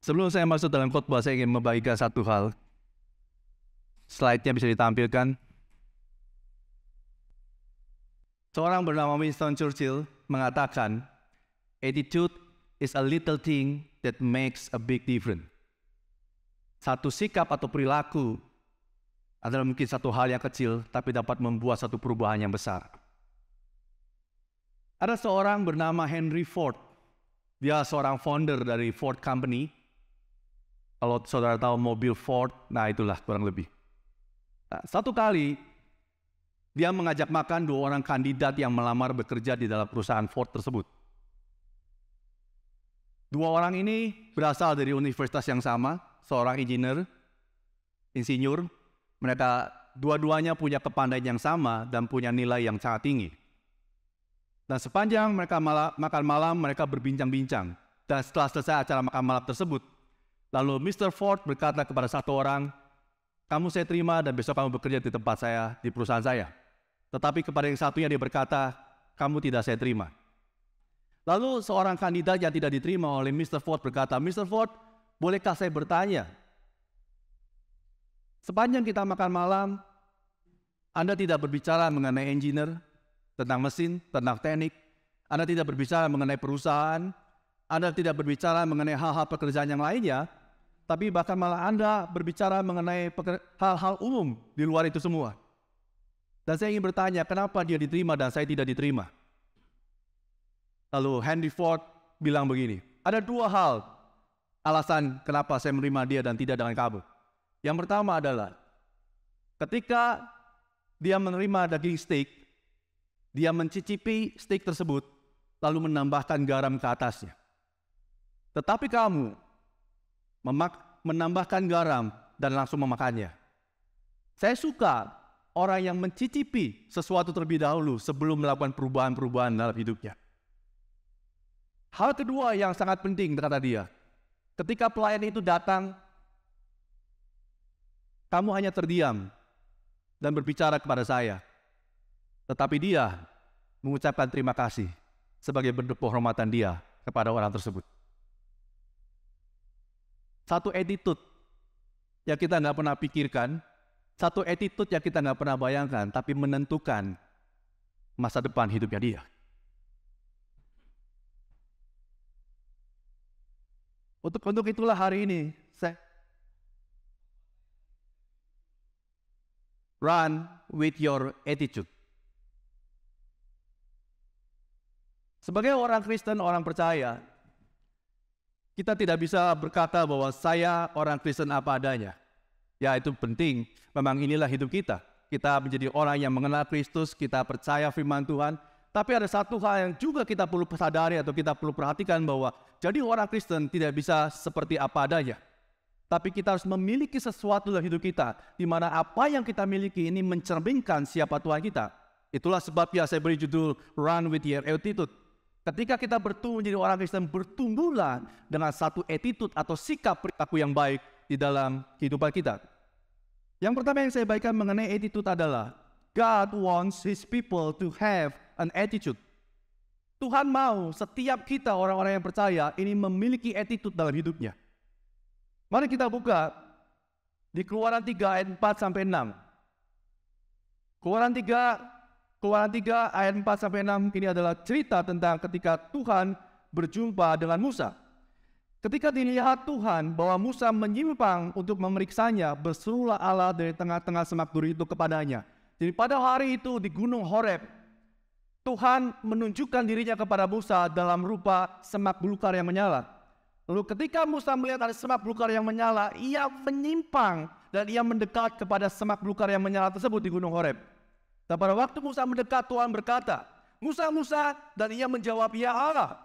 Sebelum saya masuk dalam khotbah, saya ingin membagikan satu hal. Slide-nya bisa ditampilkan. Seorang bernama Winston Churchill mengatakan, attitude is a little thing that makes a big difference. Satu sikap atau perilaku adalah mungkin satu hal yang kecil, tapi dapat membuat satu perubahan yang besar. Ada seorang bernama Henry Ford. Dia seorang founder dari Ford Company. Kalau saudara tahu mobil Ford, nah itulah kurang lebih. Nah, satu kali, dia mengajak makan 2 orang kandidat yang melamar bekerja di dalam perusahaan Ford tersebut. 2 orang ini berasal dari universitas yang sama, seorang insinyur. Mereka dua-duanya punya kepandaian yang sama dan punya nilai yang sangat tinggi. Dan sepanjang mereka makan malam, mereka berbincang-bincang. Dan setelah selesai acara makan malam tersebut, lalu Mr. Ford berkata kepada satu orang, kamu saya terima dan besok kamu bekerja di tempat saya, di perusahaan saya. Tetapi kepada yang satunya dia berkata, kamu tidak saya terima. Lalu seorang kandidat yang tidak diterima oleh Mr. Ford berkata, Mr. Ford, bolehkah saya bertanya? Sepanjang kita makan malam, Anda tidak berbicara mengenai engineer, tentang mesin, tentang teknik. Anda tidak berbicara mengenai perusahaan. Anda tidak berbicara mengenai hal-hal pekerjaan yang lainnya. Tapi bahkan malah Anda berbicara mengenai hal-hal umum di luar itu semua. Dan saya ingin bertanya, kenapa dia diterima dan saya tidak diterima? Lalu Henry Ford bilang begini, ada 2 hal alasan kenapa saya menerima dia dan tidak dengan kamu. Yang pertama adalah, ketika dia menerima daging steak, dia mencicipi steak tersebut, lalu menambahkan garam ke atasnya. Tetapi kamu menambahkan garam dan langsung memakannya. Saya suka orang yang mencicipi sesuatu terlebih dahulu sebelum melakukan perubahan-perubahan dalam hidupnya. Hal kedua yang sangat penting, kata dia, ketika pelayan itu datang, kamu hanya terdiam dan berbicara kepada saya. Tetapi dia mengucapkan terima kasih sebagai bentuk penghormatan dia kepada orang tersebut. Satu attitude yang kita nggak pernah pikirkan, satu attitude yang kita nggak pernah bayangkan, tapi menentukan masa depan hidupnya dia. Untuk itulah hari ini, saya run with your attitude. Sebagai orang Kristen, orang percaya, kita tidak bisa berkata bahwa saya orang Kristen apa adanya. Ya, itu penting. Memang inilah hidup kita. Kita menjadi orang yang mengenal Kristus, kita percaya firman Tuhan. Tapi ada satu hal yang juga kita perlu sadari atau kita perlu perhatikan bahwa jadi orang Kristen tidak bisa seperti apa adanya. Tapi kita harus memiliki sesuatu dalam hidup kita, di mana apa yang kita miliki ini mencerminkan siapa Tuhan kita. Itulah sebabnya saya beri judul Run with Your Attitude. Ketika kita bertumbuh menjadi orang Kristen, bertumbuhlah dengan satu attitude atau sikap perilaku yang baik di dalam kehidupan kita. Yang pertama yang saya bagikan mengenai attitude adalah, God wants His people to have an attitude. Tuhan mau setiap kita orang-orang yang percaya ini memiliki attitude dalam hidupnya. Mari kita buka di Keluaran 3 ayat 4-6. Keluaran 3 ayat 4-6 ini adalah cerita tentang ketika Tuhan berjumpa dengan Musa. Ketika dilihat Tuhan bahwa Musa menyimpang untuk memeriksanya, berserulah Allah dari tengah-tengah semak duri itu kepadanya. Jadi pada hari itu di Gunung Horeb, Tuhan menunjukkan dirinya kepada Musa dalam rupa semak belukar yang menyala. Lalu ketika Musa melihat ada semak belukar yang menyala, ia menyimpang dan ia mendekat kepada semak belukar yang menyala tersebut di Gunung Horeb. Dan pada waktu Musa mendekat, Tuhan berkata, Musa, Musa, dan ia menjawab, ya Allah.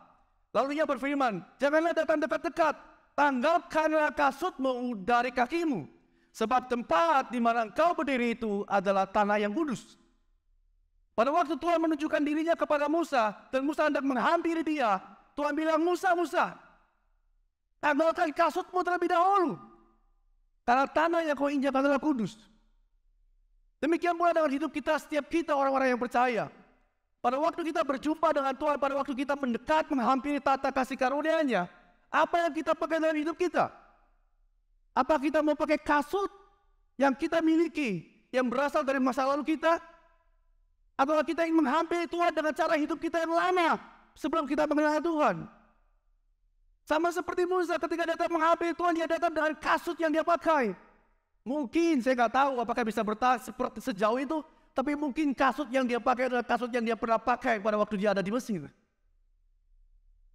Lalu ia berfirman, janganlah datang dekat-dekat, tanggalkanlah kasutmu dari kakimu, sebab tempat di mana engkau berdiri itu adalah tanah yang kudus. Pada waktu Tuhan menunjukkan dirinya kepada Musa, dan Musa hendak menghampiri dia, Tuhan bilang, Musa, Musa, tanggalkan kasutmu terlebih dahulu, karena tanah yang kau injak adalah kudus. Demikian pula dengan hidup kita, setiap kita orang-orang yang percaya. Pada waktu kita berjumpa dengan Tuhan, pada waktu kita mendekat menghampiri tata kasih karunia-Nya, Apa yang kita pakai dalam hidup kita? Apa kita mau pakai kasut yang kita miliki, yang berasal dari masa lalu kita? Atau kita ingin menghampiri Tuhan dengan cara hidup kita yang lama sebelum kita mengenal Tuhan? Sama seperti Musa ketika datang menghampiri Tuhan, dia datang dengan kasut yang dia pakai. Mungkin saya nggak tahu apakah bisa bertahan seperti sejauh itu, tapi mungkin kasut yang dia pakai adalah kasut yang dia pernah pakai pada waktu dia ada di Mesir.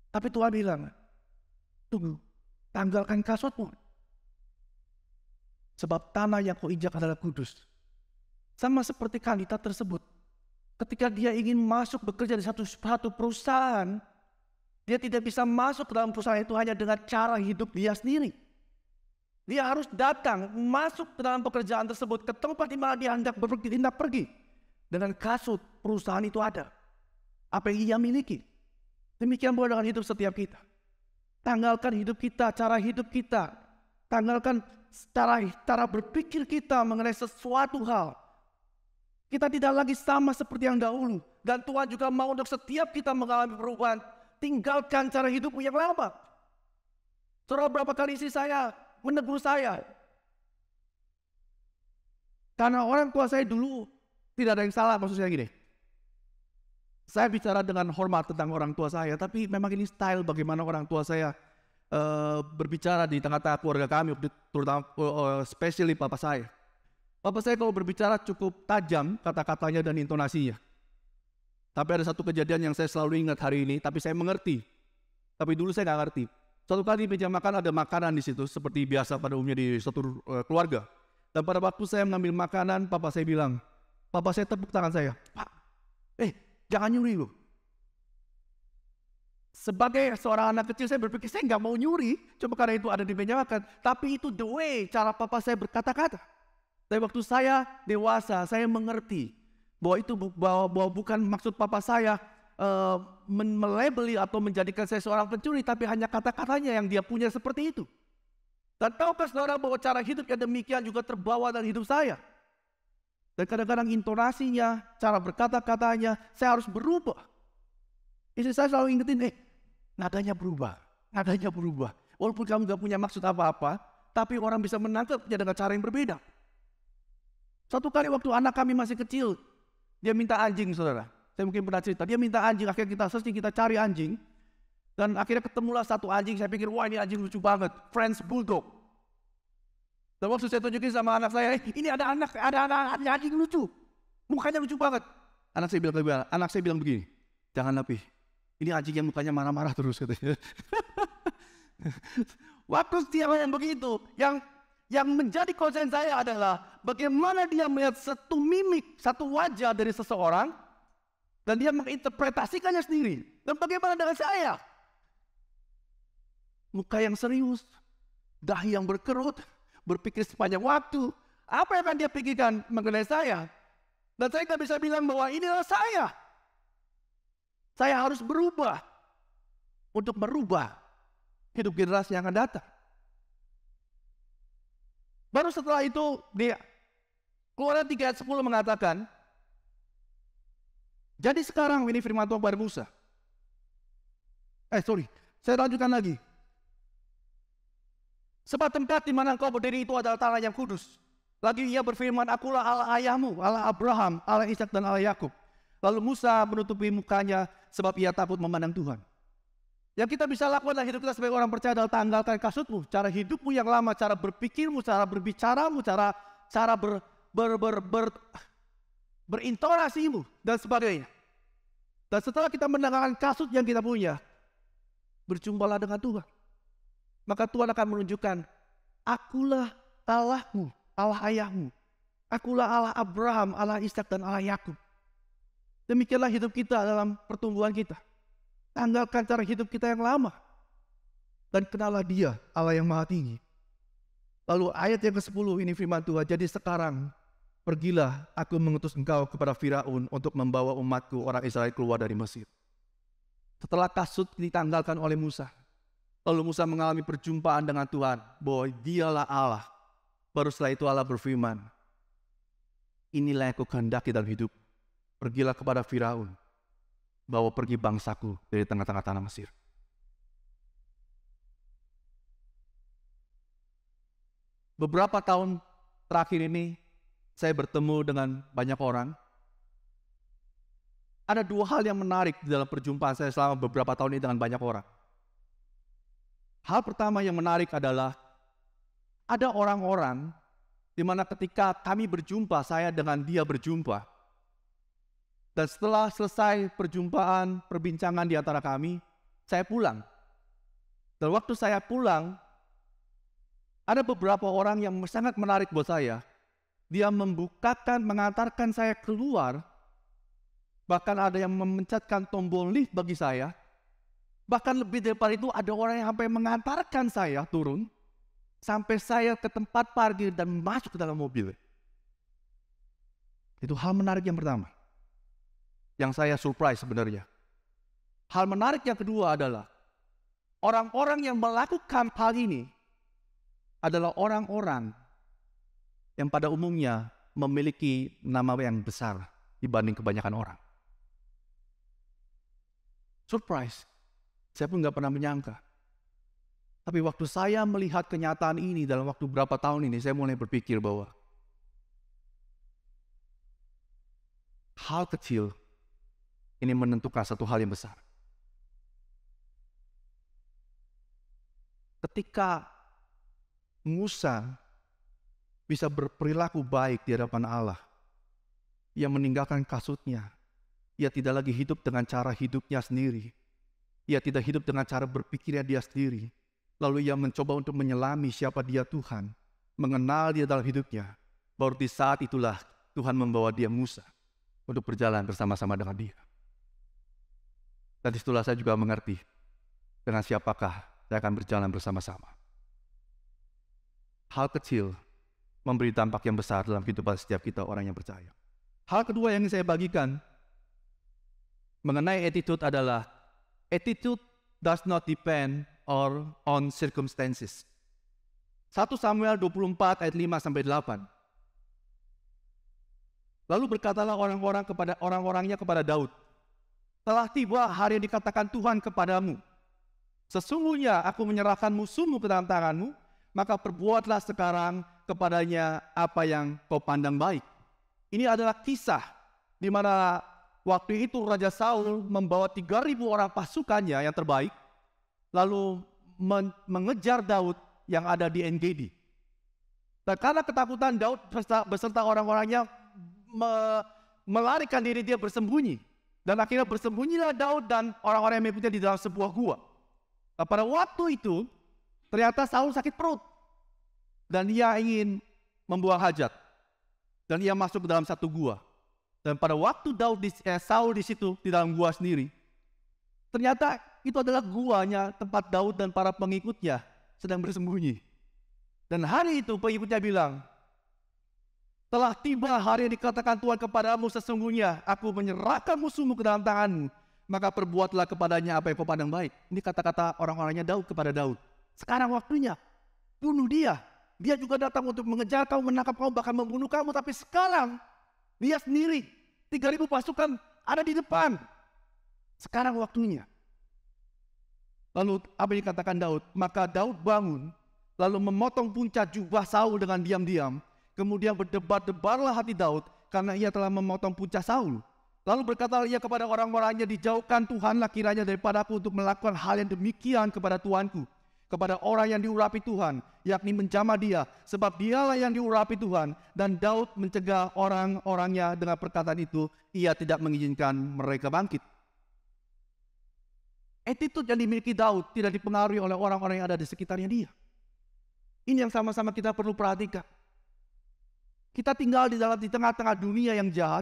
Tapi Tuhan bilang, tunggu, tanggalkan kasutmu. Sebab tanah yang kau injak adalah kudus. Sama seperti kandidat tersebut. Ketika dia ingin masuk bekerja di satu perusahaan, dia tidak bisa masuk ke dalam perusahaan itu hanya dengan cara hidup dia sendiri. Dia harus datang, masuk ke dalam pekerjaan tersebut, ke tempat di mana dia hendak pergi. Dengan kasut perusahaan itu ada. Apa yang ia miliki. Demikian pula dengan hidup setiap kita. Tanggalkan hidup kita, cara hidup kita. Tanggalkan cara berpikir kita mengenai sesuatu hal. Kita tidak lagi sama seperti yang dahulu. Dan Tuhan juga mau untuk setiap kita mengalami perubahan. Tinggalkan cara hidupmu yang lama. Saudara, berapa kali istri saya menegur saya. Karena orang tua saya dulu tidak ada yang salah, maksud saya gini. Saya bicara dengan hormat tentang orang tua saya, tapi memang ini style bagaimana orang tua saya berbicara di tengah-tengah keluarga kami, terutama especially papa saya. Papa saya kalau berbicara cukup tajam kata-katanya dan intonasinya. Tapi ada satu kejadian yang saya selalu ingat hari ini, tapi saya mengerti. Tapi dulu saya nggak ngerti. Suatu kali di meja makan ada makanan di situ, seperti biasa pada umumnya di suatu keluarga. Dan pada waktu saya mengambil makanan, papa saya tepuk tangan saya. Pak, jangan nyuri loh. Sebagai seorang anak kecil saya berpikir saya nggak mau nyuri, cuma karena itu ada di meja makan. Tapi itu the way cara papa saya berkata-kata. Tapi waktu saya dewasa, saya mengerti bahwa bukan maksud papa saya melabeli atau menjadikan saya seorang pencuri, tapi hanya kata-katanya yang dia punya seperti itu. Dan tahukah saudara bahwa cara hidup yang demikian juga terbawa dalam hidup saya? Dan kadang-kadang intonasinya, cara berkata-katanya, saya harus berubah. Istri saya selalu ingetin, nadanya berubah. Walaupun kamu gak punya maksud apa-apa, tapi orang bisa menangkapnya dengan cara yang berbeda. Satu kali waktu anak kami masih kecil, dia minta anjing, saudara. Saya mungkin pernah cerita, dia minta anjing, akhirnya kita searching, kita cari anjing. Dan akhirnya ketemulah satu anjing, saya pikir, wah ini anjing lucu banget, French Bulldog. Dan waktu saya tunjukin sama anak saya, ini ada anjing lucu, mukanya lucu banget. Anak saya bilang begini, jangan lebih, ini anjing yang mukanya marah-marah terus, katanya. Waktu setiap yang begitu, yang menjadi konsen saya adalah bagaimana dia melihat satu mimik, satu wajah dari seseorang dan dia menginterpretasikannya sendiri. Dan bagaimana dengan saya? Muka yang serius, dahi yang berkerut, berpikir sepanjang waktu. Apa yang akan dia pikirkan mengenai saya? Dan saya tidak bisa bilang bahwa inilah saya. Saya harus berubah untuk merubah hidup generasi yang akan datang. Baru setelah itu, Keluaran 3 ayat 10 mengatakan, jadi sekarang ini firman Tuhan kepada Musa. Saya lanjutkan lagi. Sebab tempat di mana engkau berdiri itu adalah tanah yang kudus. Lagi ia berfirman, akulah Allah ayahmu, Allah Abraham, Allah Ishak dan Allah Yakub. Lalu Musa menutupi mukanya sebab ia takut memandang Tuhan. Yang kita bisa lakukan dalam hidup kita sebagai orang percaya adalah tanggalkan kasutmu, cara hidupmu yang lama, cara berpikirmu, cara berbicaramu, cara berintonasimu, dan sebagainya. Dan setelah kita menanggalkan kasut yang kita punya, berjumpalah dengan Tuhan. Maka Tuhan akan menunjukkan, akulah Allahmu, Allah ayahmu. Akulah Allah Abraham, Allah Ishak dan Allah Yakub. Demikianlah hidup kita dalam pertumbuhan kita. Tanggalkan cara hidup kita yang lama. Dan kenalah Dia, Allah yang Maha Tinggi. Lalu ayat yang ke-10 ini firman Tuhan. Jadi sekarang pergilah, aku mengutus engkau kepada Firaun untuk membawa umatku orang Israel keluar dari Mesir. Setelah kasut ditanggalkan oleh Musa, lalu Musa mengalami perjumpaan dengan Tuhan bahwa Dialah Allah. Baru setelah itu Allah berfirman, inilah yang aku kehendaki dalam hidup. Pergilah kepada Firaun, bawa pergi bangsaku dari tengah-tengah tanah Mesir. beberapa tahun terakhir ini saya bertemu dengan banyak orang. Ada dua hal yang menarik di dalam perjumpaan saya selama beberapa tahun ini dengan banyak orang. Hal pertama yang menarik adalah ada orang-orang di mana ketika kami berjumpa, saya dengan dia berjumpa. Dan setelah selesai perjumpaan, perbincangan di antara kami, saya pulang. Dan waktu saya pulang, ada beberapa orang yang sangat menarik buat saya. Dia mengantarkan saya keluar. Bahkan ada yang memencetkan tombol lift bagi saya. Bahkan lebih daripada itu ada orang yang sampai mengantarkan saya turun. Sampai saya ke tempat parkir dan masuk ke dalam mobil. Itu hal menarik yang pertama. Yang saya surprise sebenarnya. Hal menarik yang kedua adalah orang-orang yang melakukan hal ini adalah orang-orang yang pada umumnya memiliki nama yang besar dibanding kebanyakan orang. Surprise. Saya pun nggak pernah menyangka. Tapi waktu saya melihat kenyataan ini dalam waktu berapa tahun ini, saya mulai berpikir bahwa hal kecil ini menentukan satu hal yang besar. Ketika Musa bisa berperilaku baik di hadapan Allah, ia meninggalkan kasutnya. Ia tidak lagi hidup dengan cara hidupnya sendiri. Ia tidak hidup dengan cara berpikirnya dia sendiri. Lalu ia mencoba untuk menyelami siapa dia Tuhan. Mengenal dia dalam hidupnya. Baru di saat itulah Tuhan membawa dia Musa untuk berjalan bersama-sama dengan dia. Dan disitulah saya juga mengerti dengan siapakah saya akan berjalan bersama-sama. Hal kecil memberi dampak yang besar dalam kehidupan setiap kita orang yang percaya. Hal kedua yang ingin saya bagikan mengenai attitude adalah attitude does not depend on circumstances. 1 Samuel 24 ayat 5-8. Lalu berkatalah orang-orangnya kepada Daud, telah tiba hari yang dikatakan Tuhan kepadamu. Sesungguhnya aku menyerahkan musuhmu ke dalam tanganmu, maka perbuatlah sekarang kepadanya apa yang kau pandang baik. Ini adalah kisah di mana waktu itu Raja Saul membawa 3.000 orang pasukannya yang terbaik, lalu mengejar Daud yang ada di En-Gedi. Dan karena ketakutan, Daud beserta orang-orangnya melarikan diri, dia bersembunyi. Dan akhirnya bersembunyilah Daud dan orang-orang yang mengikutnya di dalam sebuah gua. Nah, pada waktu itu, ternyata Saul sakit perut. Dan dia ingin membuang hajat. Dan ia masuk ke dalam satu gua. Dan pada waktu Saul di situ, di dalam gua sendiri, ternyata itu adalah guanya tempat Daud dan para pengikutnya sedang bersembunyi. Dan hari itu pengikutnya bilang, telah tiba hari yang dikatakan Tuhan kepadamu, sesungguhnya aku menyerahkan musuhmu ke dalam tanganmu, maka perbuatlah kepadanya apa yang kau pandang baik. Ini kata-kata orang-orangnya Daud kepada Daud. Sekarang waktunya, bunuh dia. Dia juga datang untuk mengejar kamu, menangkap kamu, bahkan membunuh kamu. Tapi sekarang, dia sendiri, 3.000 pasukan ada di depan. Sekarang waktunya. Lalu apa yang dikatakan Daud? Maka Daud bangun, lalu memotong puncak jubah Saul dengan diam-diam. Kemudian berdebar-debarlah hati Daud, karena ia telah memotong puncak Saul. Lalu berkatalah ia kepada orang-orangnya, dijauhkan Tuhanlah kiranya daripadaku untuk melakukan hal yang demikian kepada Tuanku, kepada orang yang diurapi Tuhan, yakni menjamah dia, sebab dialah yang diurapi Tuhan. Dan Daud mencegah orang-orangnya dengan perkataan itu, ia tidak mengizinkan mereka bangkit. Attitude yang dimiliki Daud tidak dipengaruhi oleh orang-orang yang ada di sekitarnya dia. Ini yang sama-sama kita perlu perhatikan. Kita tinggal di tengah-tengah dunia yang jahat.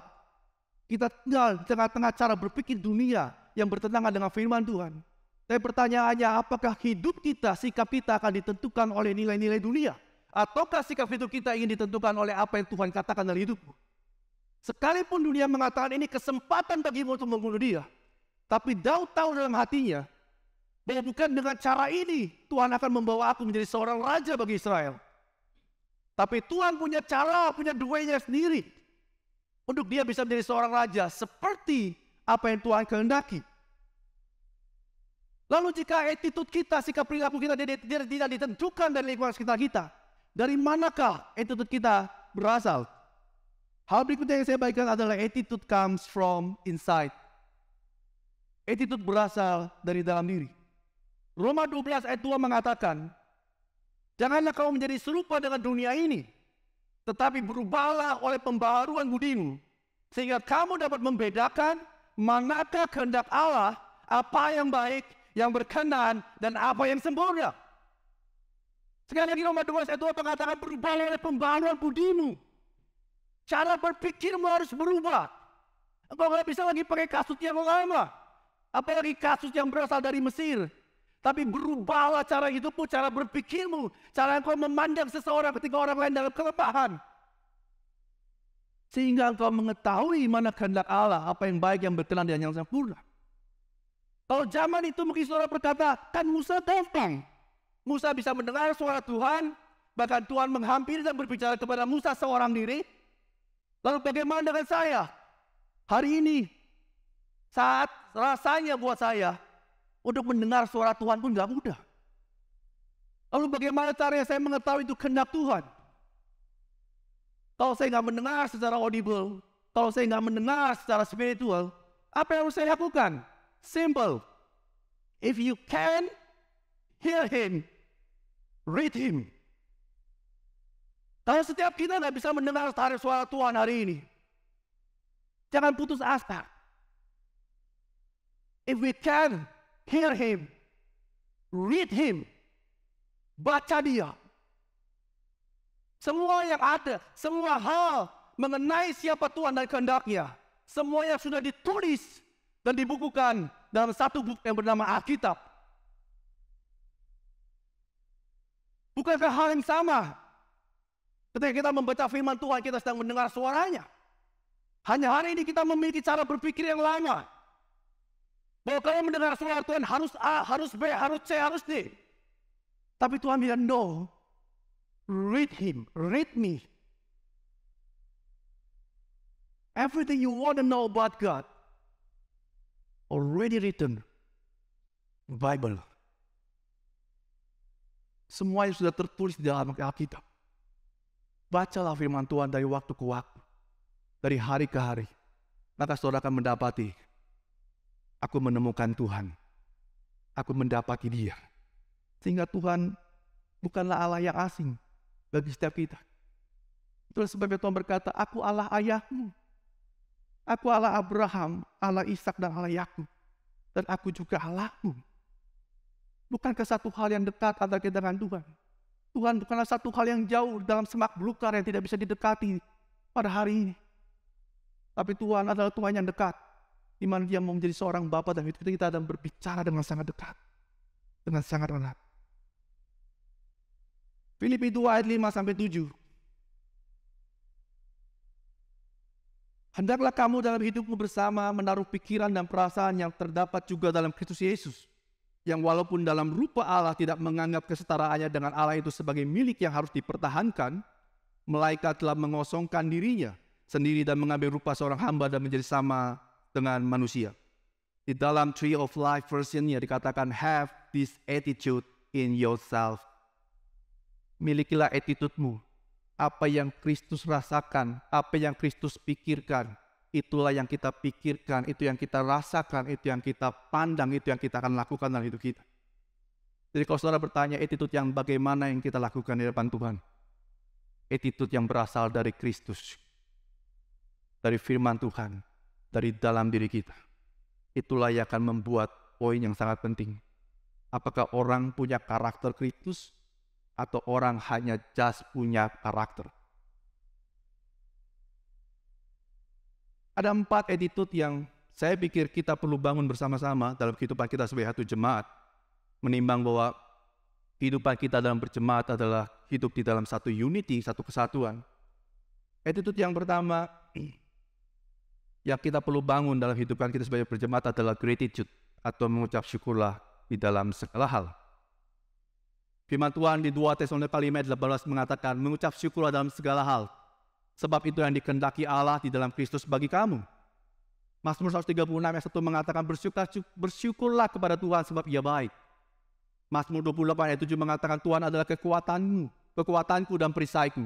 Kita tinggal di tengah-tengah cara berpikir dunia yang bertentangan dengan firman Tuhan. Tapi pertanyaannya, apakah hidup kita, sikap kita akan ditentukan oleh nilai-nilai dunia? Ataukah sikap hidup kita ingin ditentukan oleh apa yang Tuhan katakan dalam hidupmu? Sekalipun dunia mengatakan ini kesempatan bagimu untuk membunuh dia, tapi Daud tahu dalam hatinya bahwa bukan dengan cara ini Tuhan akan membawa aku menjadi seorang raja bagi Israel. Tapi Tuhan punya cara, punya duanya sendiri untuk dia bisa menjadi seorang raja seperti apa yang Tuhan kehendaki. Lalu jika attitude kita, sikap perilaku kita tidak ditentukan dari lingkungan sekitar kita, Dari manakah attitude kita berasal? Hal berikutnya yang saya bagikan adalah attitude comes from inside. Attitude berasal dari dalam diri. Roma 12 ayat 2 mengatakan, janganlah kau menjadi serupa dengan dunia ini, tetapi berubahlah oleh pembaharuan budimu, sehingga kamu dapat membedakan manakah kehendak Allah, apa yang baik, yang berkenan, dan apa yang sempurna. Sekali lagi Roma 12 ayat 2 mengatakan berubahlah oleh pembaharuan budimu. Cara berpikirmu harus berubah. Engkau nggak bisa lagi pakai kasus yang lama. Apalagi kasus yang berasal dari Mesir. Tapi berubahlah cara hidupmu, cara berpikirmu. Cara engkau memandang seseorang ketika orang lain dalam kelemahan. Sehingga engkau mengetahui mana kehendak Allah, apa yang baik, yang berkenan, dan yang sempurna. Kalau zaman itu mungkin saudara berkata, kan Musa gampang. Musa bisa mendengar suara Tuhan, bahkan Tuhan menghampiri dan berbicara kepada Musa seorang diri. Lalu bagaimana dengan saya? Hari ini, saat rasanya buat saya, untuk mendengar suara Tuhan pun gak mudah. Lalu bagaimana caranya saya mengetahui itu kehendak Tuhan? Kalau saya gak mendengar secara audible, kalau saya gak mendengar secara spiritual, apa yang harus saya lakukan? Simple. If you can hear Him, read Him. Kalau setiap kita nggak bisa mendengar suara Tuhan hari ini, jangan putus asa. If we can hear Him, read Him, baca Dia. Semua yang ada, semua hal mengenai siapa Tuhan dan kehendaknya, semuanya sudah ditulis dan dibukukan dalam satu buku yang bernama Alkitab. Bukankah hal yang sama? Ketika kita membaca firman Tuhan, kita sedang mendengar suaranya. Hanya hari ini kita memiliki cara berpikir yang lama. Bahwa kalau mendengar suara Tuhan harus A, harus B, harus C, harus D. Tapi Tuhan bilang, no. Read Him, read me. Everything you want to know about God already written in the Bible. Semua yang sudah tertulis di dalam Alkitab. Bacalah firman Tuhan dari waktu ke waktu, dari hari ke hari. Maka saudara akan mendapati, aku menemukan Tuhan. Aku mendapati Dia. Sehingga Tuhan bukanlah Allah yang asing bagi setiap kita. Itulah sebabnya Tuhan berkata, aku Allah ayahmu. Aku Allah Abraham, Allah Ishak dan Allah Yakub. Dan aku juga Allahmu. Bukankah satu hal yang dekat antara kita dengan Tuhan? Tuhan bukanlah satu hal yang jauh dalam semak belukar yang tidak bisa didekati pada hari ini. Tapi Tuhan adalah Tuhan yang dekat, di mana Dia mau menjadi seorang Bapa dan kita dan berbicara dengan sangat dekat, dengan sangat erat. Filipi 2 ayat 5-7. Hendaklah kamu dalam hidupmu bersama menaruh pikiran dan perasaan yang terdapat juga dalam Kristus Yesus, yang walaupun dalam rupa Allah tidak menganggap kesetaraannya dengan Allah itu sebagai milik yang harus dipertahankan, melainkan telah mengosongkan dirinya sendiri dan mengambil rupa seorang hamba dan menjadi sama dengan manusia. Di dalam Tree of Life versionnya dikatakan, have this attitude in yourself. Milikilah attitude-mu. Apa yang Kristus rasakan, apa yang Kristus pikirkan, itulah yang kita pikirkan, itu yang kita rasakan, itu yang kita pandang, itu yang kita akan lakukan dalam hidup kita. Jadi kalau saudara bertanya attitude yang bagaimana yang kita lakukan di depan Tuhan, attitude yang berasal dari Kristus, dari firman Tuhan, dari dalam diri kita. Itulah yang akan membuat poin yang sangat penting. Apakah orang punya karakter Kristus atau orang hanya just punya karakter? Ada 4 attitude yang saya pikir kita perlu bangun bersama-sama dalam kehidupan kita sebagai satu jemaat. Menimbang bahwa kehidupan kita dalam berjemaat adalah hidup di dalam satu unity, satu kesatuan. Attitude yang pertama yang kita perlu bangun dalam kehidupan kita sebagai berjemaat adalah gratitude, atau mengucap syukurlah di dalam segala hal. Firman Tuhan di 2 Tesalonika 5 ayat 18 mengatakan, mengucap syukurlah dalam segala hal, sebab itu yang dikehendaki Allah di dalam Kristus bagi kamu. Mazmur 136 ayat 1 mengatakan, bersyukurlah kepada Tuhan sebab Ia baik. Mazmur 28 ayat 7 mengatakan, Tuhan adalah kekuatanmu, kekuatanku dan perisaiku.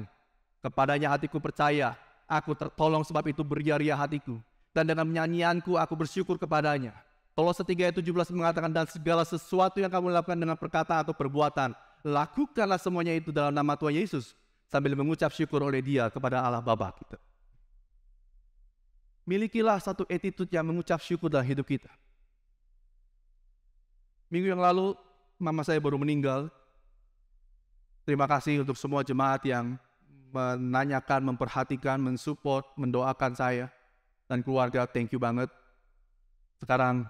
Kepadanya hatiku percaya, aku tertolong sebab itu beria-ria hatiku. Dan dengan nyanyianku aku bersyukur kepadanya. Kolose 3 ayat 17 mengatakan, dan segala sesuatu yang kamu lakukan dengan perkataan atau perbuatan, lakukanlah semuanya itu dalam nama Tuhan Yesus, sambil mengucap syukur oleh Dia kepada Allah Bapa kita. Milikilah satu attitude yang mengucap syukur dalam hidup kita. Minggu yang lalu, mama saya baru meninggal. Terima kasih untuk semua jemaat yang menanyakan, memperhatikan, mensupport, mendoakan saya dan keluarga. Thank you banget. Sekarang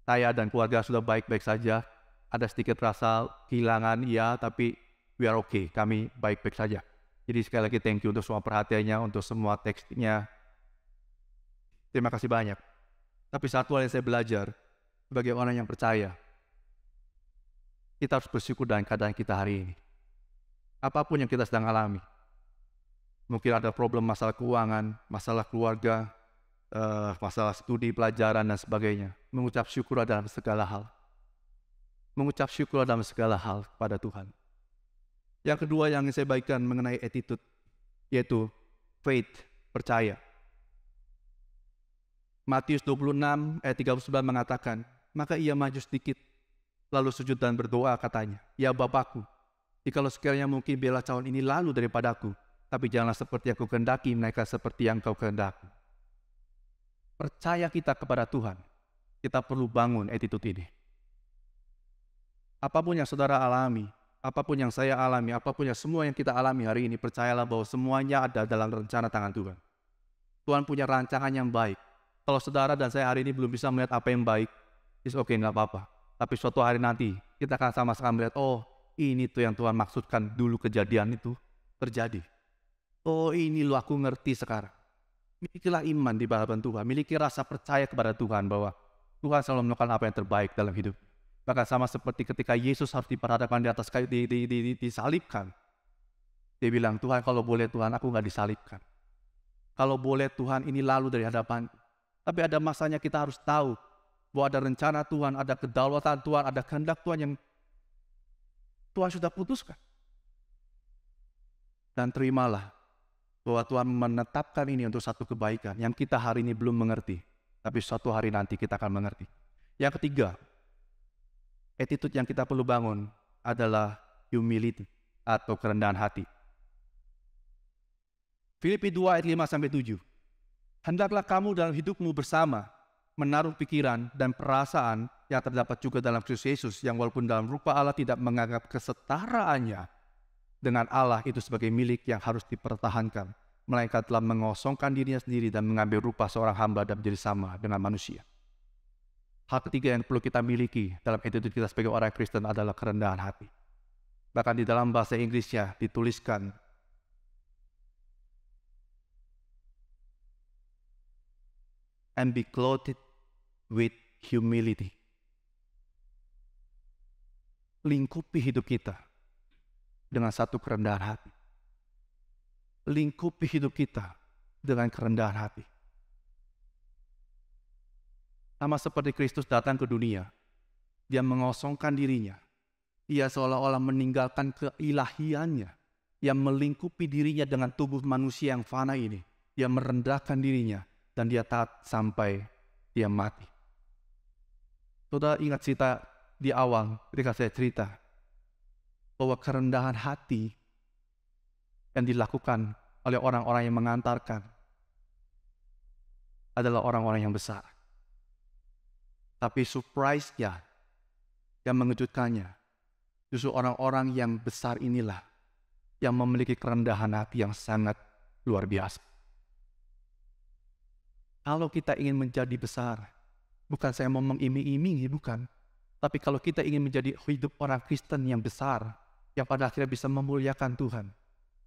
saya dan keluarga sudah baik-baik saja. Ada sedikit rasa kehilangan, ya, tapi we are okay. Kami baik-baik saja. Jadi sekali lagi thank you untuk semua perhatiannya, untuk semua teksnya. Terima kasih banyak. Tapi satu hal yang saya belajar, sebagai orang yang percaya, kita harus bersyukur dengan keadaan kita hari ini. Apapun yang kita sedang alami. Mungkin ada problem masalah keuangan, masalah keluarga, masalah studi, pelajaran, dan sebagainya. Mengucap syukur dalam segala hal. Mengucap syukur dalam segala hal kepada Tuhan. Yang kedua yang saya bagikan mengenai attitude, yaitu faith, percaya. Matius 26 ayat 39 mengatakan, maka ia maju sedikit, lalu sujud dan berdoa katanya, ya Bapakku, jikalau sekiranya mungkin biarlah cawan ini lalu daripadaku, tapi janganlah seperti aku kehendaki, melainkan seperti yang kau kehendaki. Percaya kita kepada Tuhan, kita perlu bangun attitude ini. Apapun yang saudara alami, apapun yang saya alami, apapun yang semua yang kita alami hari ini, percayalah bahwa semuanya ada dalam rencana tangan Tuhan. Tuhan punya rancangan yang baik. Kalau saudara dan saya hari ini belum bisa melihat apa yang baik, it's okay, nggak apa-apa. Tapi suatu hari nanti, kita akan sama-sama melihat, oh ini tuh yang Tuhan maksudkan dulu kejadian itu terjadi. Oh ini loh aku ngerti sekarang. Milikilah iman di hadapan Tuhan, miliki rasa percaya kepada Tuhan bahwa Tuhan selalu melakukan apa yang terbaik dalam hidup. Bahkan sama seperti ketika Yesus harus diperhadapkan di atas kayu, disalibkan. Dia bilang, Tuhan kalau boleh Tuhan aku nggak disalibkan. Kalau boleh Tuhan ini lalu dari hadapan. Tapi ada masanya kita harus tahu bahwa ada rencana Tuhan, ada kedaulatan Tuhan, ada kehendak Tuhan yang Tuhan sudah putuskan. Dan terimalah bahwa Tuhan menetapkan ini untuk satu kebaikan yang kita hari ini belum mengerti. Tapi suatu hari nanti kita akan mengerti. Yang ketiga, attitude yang kita perlu bangun adalah humility atau kerendahan hati. Filipi 2 ayat 5-7. Hendaklah kamu dalam hidupmu bersama menaruh pikiran dan perasaan yang terdapat juga dalam Kristus Yesus, yang walaupun dalam rupa Allah tidak menganggap kesetaraannya dengan Allah itu sebagai milik yang harus dipertahankan, melainkan telah mengosongkan dirinya sendiri dan mengambil rupa seorang hamba dan menjadi sama dengan manusia. Hal ketiga yang perlu kita miliki dalam attitude kita sebagai orang Kristen adalah kerendahan hati. Bahkan di dalam bahasa Inggrisnya dituliskan, and be clothed with humility. Lingkupi hidup kita dengan satu kerendahan hati. Lingkupi hidup kita dengan kerendahan hati. Sama seperti Kristus datang ke dunia, dia mengosongkan dirinya. Ia seolah-olah meninggalkan keilahiannya. Ia melingkupi dirinya dengan tubuh manusia yang fana ini. Dia merendahkan dirinya dan dia taat sampai dia mati. Saudara ingat cerita di awal ketika saya cerita bahwa kerendahan hati yang dilakukan oleh orang-orang yang mengantarkan adalah orang-orang yang besar. Tapi surprise-nya, yang mengejutkannya, justru orang-orang yang besar inilah yang memiliki kerendahan hati yang sangat luar biasa. Kalau kita ingin menjadi besar, bukan saya mau mengiming-imingi, bukan. Tapi kalau kita ingin menjadi hidup orang Kristen yang besar, yang pada akhirnya bisa memuliakan Tuhan,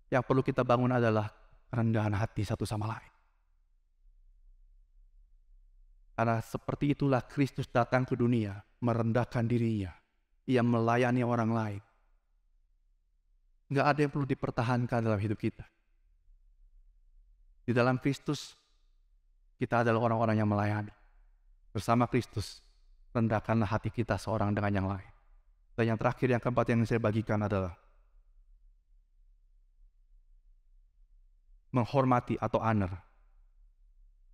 yang perlu kita bangun adalah kerendahan hati satu sama lain. Karena seperti itulah Kristus datang ke dunia, merendahkan dirinya. Ia melayani orang lain. Nggak ada yang perlu dipertahankan dalam hidup kita. Di dalam Kristus, kita adalah orang-orang yang melayani. Bersama Kristus, rendahkanlah hati kita seorang dengan yang lain. Dan yang terakhir, yang keempat yang saya bagikan adalah menghormati atau honor.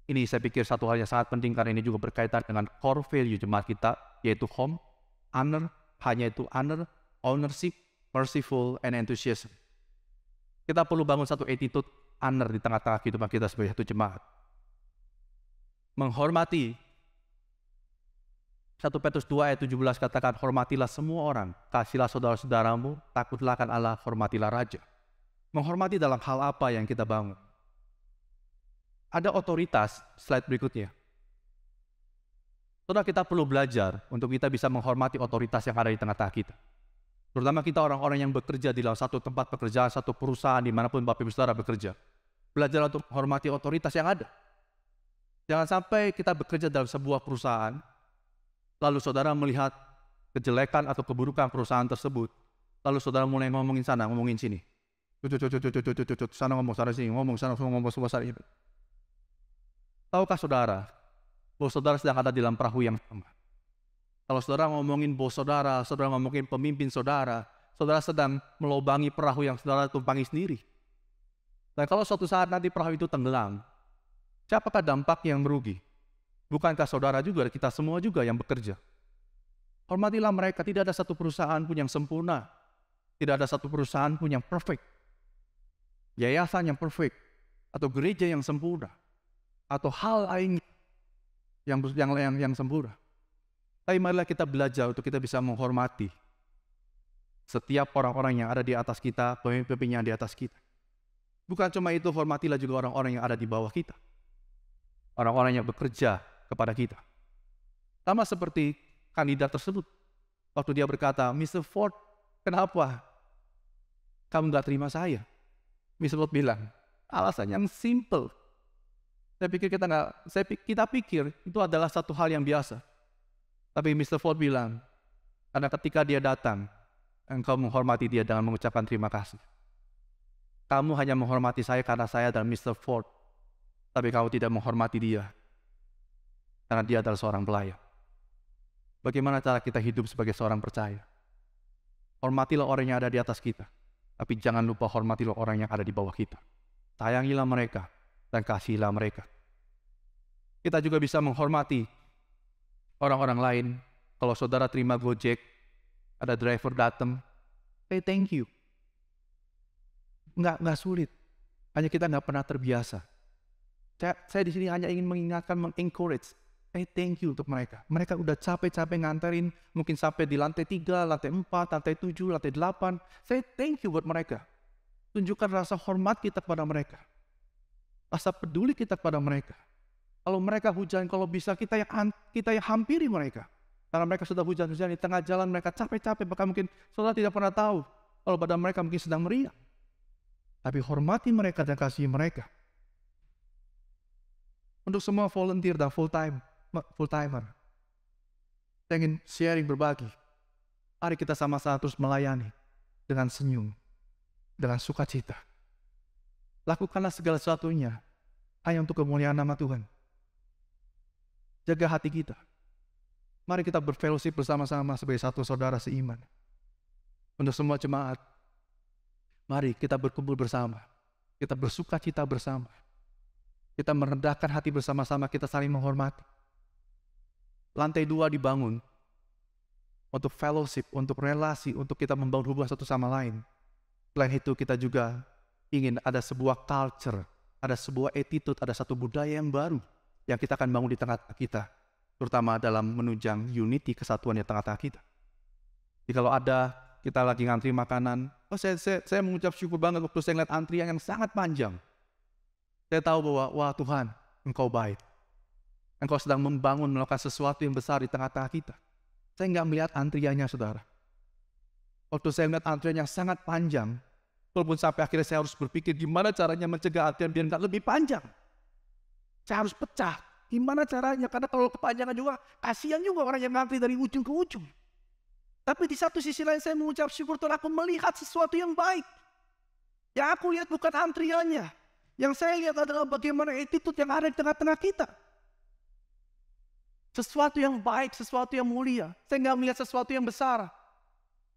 Ini saya pikir satu hal yang sangat penting karena ini juga berkaitan dengan core value jemaat kita, yaitu home, honor, hanya itu honor, ownership, merciful, and enthusiasm. Kita perlu bangun satu attitude honor di tengah-tengah kehidupan kita sebagai satu jemaat. Menghormati. 1 Petrus 2 ayat 17 katakan, hormatilah semua orang, kasihlah saudara-saudaramu, takutlah akan Allah, hormatilah raja. Menghormati dalam hal apa yang kita bangun? Ada otoritas, slide berikutnya. Saudara, kita perlu belajar untuk kita bisa menghormati otoritas yang ada di tengah-tengah kita. Terutama kita orang-orang yang bekerja di dalam satu tempat pekerjaan, satu perusahaan, dimanapun Bapak Ibu Saudara bekerja. Belajar untuk menghormati otoritas yang ada. Jangan sampai kita bekerja dalam sebuah perusahaan, lalu saudara melihat kejelekan atau keburukan perusahaan tersebut, lalu saudara mulai ngomongin sana, ngomongin sini. Sana ngomong, sana sini, ngomong, sana ngomong, semua sana itu. Tahukah saudara, bahwa saudara sedang ada di dalam perahu yang sama? Kalau saudara ngomongin bos saudara, saudara ngomongin pemimpin saudara, saudara sedang melobangi perahu yang saudara tumpangi sendiri. Dan kalau suatu saat nanti perahu itu tenggelam, siapakah dampak yang merugi? Bukankah saudara juga, kita semua juga yang bekerja? Hormatilah mereka, tidak ada satu perusahaan pun yang sempurna. Tidak ada satu perusahaan pun yang perfect. Yayasan yang perfect, atau gereja yang sempurna, atau hal lain yang sempurna. Tapi marilah kita belajar untuk kita bisa menghormati setiap orang-orang yang ada di atas kita, pemimpin yang di atas kita. Bukan cuma itu, hormatilah juga orang-orang yang ada di bawah kita. Orang-orang yang bekerja kepada kita. Sama seperti kandidat tersebut. Waktu dia berkata, Mr. Ford, kenapa kamu gak terima saya? Mr. Ford bilang, alasan yang simple. Kita pikir itu adalah satu hal yang biasa. Tapi Mr. Ford bilang, karena ketika dia datang, engkau menghormati dia dengan mengucapkan terima kasih. Kamu hanya menghormati saya karena saya adalah Mr. Ford. Tapi kamu tidak menghormati dia karena dia adalah seorang pelayan. Bagaimana cara kita hidup sebagai seorang percaya? Hormatilah orang yang ada di atas kita, tapi jangan lupa hormatilah orang yang ada di bawah kita. Sayangilah mereka dan kasihilah mereka. Kita juga bisa menghormati orang-orang lain. Kalau saudara terima Gojek, ada driver datang, say thank you. Nggak sulit, hanya kita nggak pernah terbiasa. Saya di sini hanya ingin mengingatkan, mengencourage. Thank you untuk mereka. Mereka udah capek-capek nganterin, mungkin sampai di lantai 3, lantai 4, lantai 7, lantai 8. Saya thank you buat mereka. Tunjukkan rasa hormat kita kepada mereka. Rasa peduli kita kepada mereka. Kalau mereka hujan, kalau bisa kita yang hampiri mereka. Karena mereka sudah hujan-hujan di tengah jalan, mereka capek-capek, bahkan mungkin saudara tidak pernah tahu kalau badan mereka mungkin sedang meriang. Tapi hormati mereka dan kasihi mereka. Untuk semua volunteer dan full-timer, saya ingin sharing, berbagi. Mari kita sama-sama terus melayani dengan senyum, dengan sukacita. Lakukanlah segala sesuatunya hanya untuk kemuliaan nama Tuhan. Jaga hati kita. Mari kita berfellowship bersama-sama sebagai satu saudara seiman. Untuk semua jemaat, mari kita berkumpul bersama. Kita bersukacita bersama. Kita merendahkan hati bersama-sama, kita saling menghormati. Lantai 2 dibangun untuk fellowship, untuk relasi, untuk kita membangun hubungan satu sama lain. Selain itu kita juga ingin ada sebuah culture, ada sebuah attitude, ada satu budaya yang baru yang kita akan bangun di tengah-tengah kita, terutama dalam menunjang unity, kesatuan di tengah-tengah kita. Jadi kalau ada kita lagi ngantri makanan, saya mengucap syukur banget waktu saya ngeliat antrian yang sangat panjang. Saya tahu bahwa, wah Tuhan, Engkau baik. Engkau sedang melakukan sesuatu yang besar di tengah-tengah kita. Saya nggak melihat antriannya, saudara. Waktu saya melihat antrian yang sangat panjang, walaupun sampai akhirnya saya harus berpikir gimana caranya mencegah antrian biar nggak lebih panjang. Saya harus pecah. Gimana caranya? Karena kalau kepanjangan juga, kasihan juga orang yang ngantri dari ujung ke ujung. Tapi di satu sisi lain saya mengucap syukur Tuhan, aku melihat sesuatu yang baik. Yang aku lihat bukan antriannya. Yang saya lihat adalah bagaimana attitude yang ada di tengah-tengah kita. Sesuatu yang baik, sesuatu yang mulia. Saya nggak melihat sesuatu yang besar.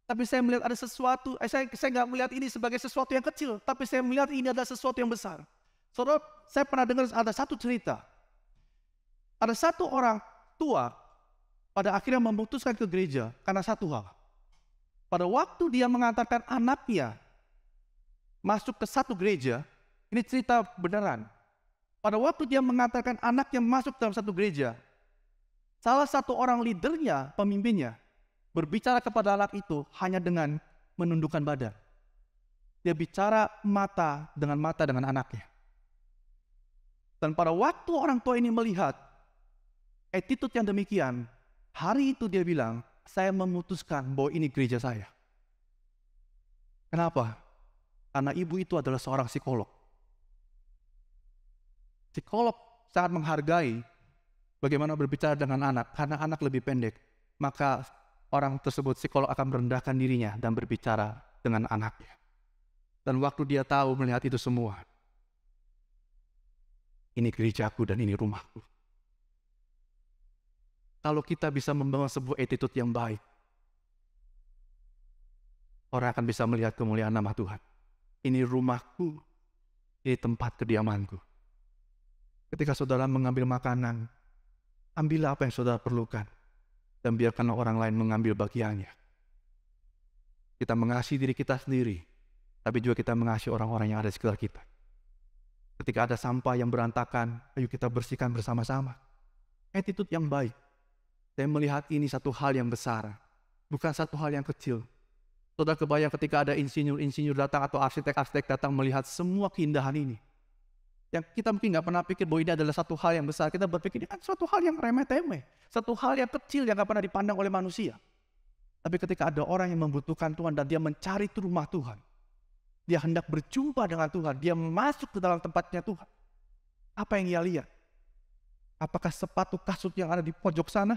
Tapi saya melihat ada sesuatu, saya nggak melihat ini sebagai sesuatu yang kecil. Tapi saya melihat ini adalah sesuatu yang besar. Saudara, saya pernah dengar ada satu cerita. Ada satu orang tua pada akhirnya memutuskan ke gereja karena satu hal. Pada waktu dia mengantarkan anaknya masuk ke satu gereja, ini cerita beneran. Pada waktu dia mengantarkan anaknya masuk dalam satu gereja, salah satu orang leadernya, pemimpinnya, berbicara kepada anak itu hanya dengan menundukkan badan. Dia bicara mata dengan anaknya. Dan pada waktu orang tua ini melihat attitude yang demikian, hari itu dia bilang, saya memutuskan bahwa ini gereja saya. Kenapa? Karena ibu itu adalah seorang psikolog. Psikolog sangat menghargai bagaimana berbicara dengan anak, karena anak lebih pendek. Maka orang tersebut, psikolog, akan merendahkan dirinya dan berbicara dengan anaknya. Dan waktu dia tahu melihat itu semua, ini gerejaku dan ini rumahku. Kalau kita bisa membangun sebuah attitude yang baik, orang akan bisa melihat kemuliaan nama Tuhan. Ini rumahku, ini tempat kediamanku. Ketika saudara mengambil makanan, ambillah apa yang saudara perlukan, dan biarkanlah orang lain mengambil bagiannya. Kita mengasihi diri kita sendiri, tapi juga kita mengasihi orang-orang yang ada di sekitar kita. Ketika ada sampah yang berantakan, ayo kita bersihkan bersama-sama. Attitude yang baik. Saya melihat ini satu hal yang besar, bukan satu hal yang kecil. Saudara kebayang ketika ada insinyur-insinyur datang atau arsitek-arsitek datang melihat semua keindahan ini. Yang kita mungkin nggak pernah pikir bahwa ini adalah satu hal yang besar. Kita berpikir ini kan suatu hal yang remeh-temeh. Satu hal yang kecil yang nggak pernah dipandang oleh manusia. Tapi ketika ada orang yang membutuhkan Tuhan dan dia mencari itu rumah Tuhan, dia hendak berjumpa dengan Tuhan, dia masuk ke dalam tempatnya Tuhan. Apa yang ia lihat? Apakah sepatu kasut yang ada di pojok sana?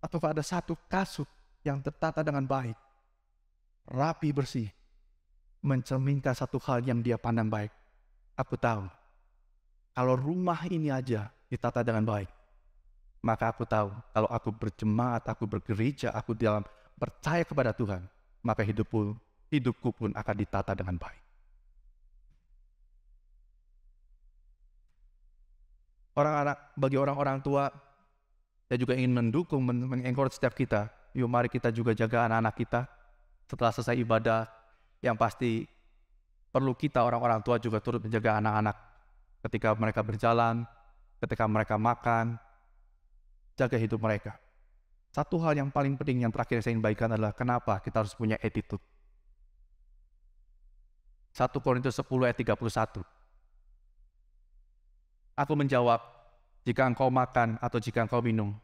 Atau ada satu kasut yang tertata dengan baik, rapi, bersih, mencerminkan satu hal yang dia pandang baik. Aku tahu, kalau rumah ini aja ditata dengan baik, maka aku tahu kalau aku berjemaat, aku bergereja, aku dalam percaya kepada Tuhan, maka hidupku pun akan ditata dengan baik. Bagi orang-orang tua, saya juga ingin mendukung, mengencourage setiap kita. Yuk mari kita juga jaga anak-anak kita. Setelah selesai ibadah, yang pasti perlu kita orang-orang tua juga turut menjaga anak-anak. Ketika mereka berjalan, ketika mereka makan, jaga hidup mereka. Satu hal yang paling penting yang terakhir saya ingin bagikan adalah kenapa kita harus punya attitude. 1 Korintus 10 ayat 31. Aku menjawab, jika engkau makan atau jika engkau minum,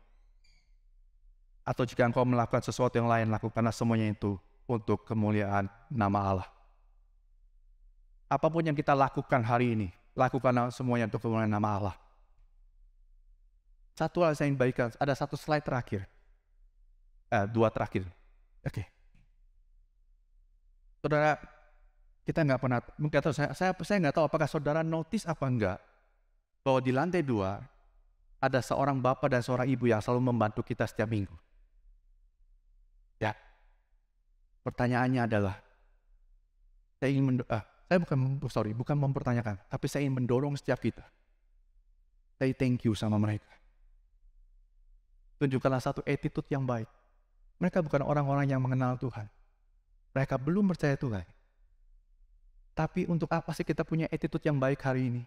atau jika engkau melakukan sesuatu yang lain, lakukanlah semuanya itu untuk kemuliaan nama Allah. Apapun yang kita lakukan hari ini, lakukanlah semuanya untuk kemuliaan nama Allah. Satu hal saya ingin bagikan, ada satu slide terakhir. Dua terakhir. Oke. Saudara, kita nggak pernah, mungkin saya nggak tahu apakah saudara notice apa enggak, bahwa di lantai 2, ada seorang bapak dan seorang ibu yang selalu membantu kita setiap minggu. Ya, pertanyaannya adalah, bukan mempertanyakan, tapi saya ingin mendorong setiap kita. Say thank you sama mereka. Tunjukkanlah satu attitude yang baik. Mereka bukan orang-orang yang mengenal Tuhan. Mereka belum percaya Tuhan. Tapi untuk apa sih kita punya attitude yang baik hari ini?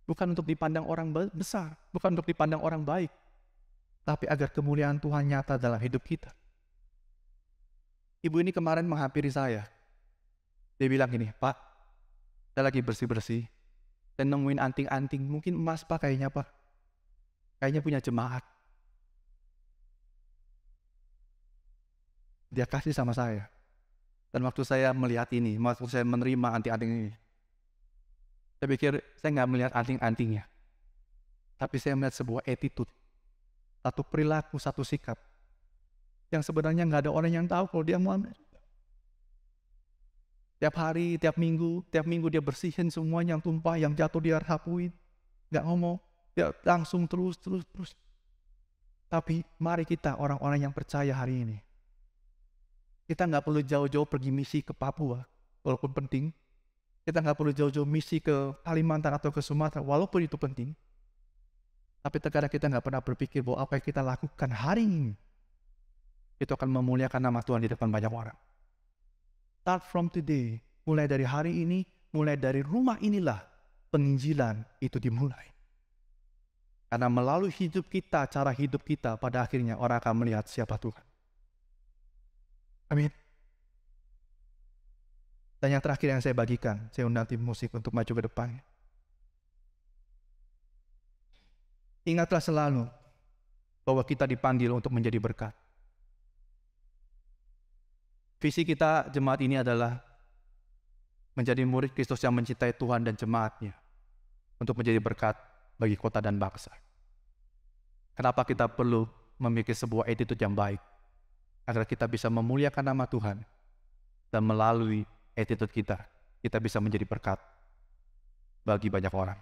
Bukan untuk dipandang orang besar, bukan untuk dipandang orang baik, tapi agar kemuliaan Tuhan nyata dalam hidup kita. Ibu ini kemarin menghampiri saya. Dia bilang gini, Pak, saya lagi bersih-bersih, saya nemuin anting-anting, mungkin emas Pak kayaknya Pak. Kayaknya punya jemaat. Dia kasih sama saya. Dan waktu saya melihat ini, waktu saya menerima anting-anting ini, saya pikir saya nggak melihat anting-antingnya, tapi saya melihat sebuah attitude, satu perilaku, satu sikap, yang sebenarnya nggak ada orang yang tahu kalau dia mau ambil. Tiap hari, tiap minggu dia bersihin semuanya yang tumpah, yang jatuh dia rapuin, nggak ngomong, dia langsung terus. Tapi mari kita orang-orang yang percaya hari ini, kita nggak perlu jauh-jauh pergi misi ke Papua, walaupun penting. Kita nggak perlu jauh-jauh misi ke Kalimantan atau ke Sumatera, walaupun itu penting. Tapi terkadang kita nggak pernah berpikir bahwa apa yang kita lakukan hari ini, itu akan memuliakan nama Tuhan di depan banyak orang. Start from today, mulai dari hari ini, mulai dari rumah inilah, penginjilan itu dimulai. Karena melalui hidup kita, cara hidup kita, pada akhirnya orang akan melihat siapa Tuhan. Amin. Dan yang terakhir yang saya bagikan, saya undang tim musik untuk maju ke depan. Ingatlah selalu bahwa kita dipanggil untuk menjadi berkat. Visi kita jemaat ini adalah menjadi murid Kristus yang mencintai Tuhan dan jemaatnya untuk menjadi berkat bagi kota dan bangsa. Kenapa kita perlu memiliki sebuah attitude yang baik? Agar kita bisa memuliakan nama Tuhan dan melalui attitude kita bisa menjadi berkat bagi banyak orang.